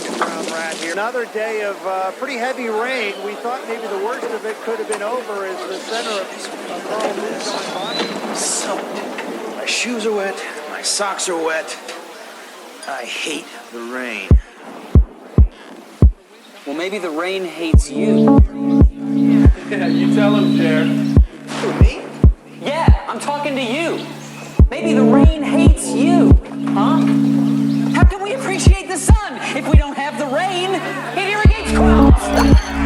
underground rat here. Another day of pretty heavy rain. We thought maybe the worst of it could have been over as the center of Carl moves on by. So, my shoes are wet, my socks are wet. I hate the rain. Well, maybe the rain hates you. Yeah, you tell him, Jer. Who, me? Yeah, I'm talking to you. Maybe the rain hates you, huh? How can we appreciate the sun if we don't have the rain? It irrigates crops.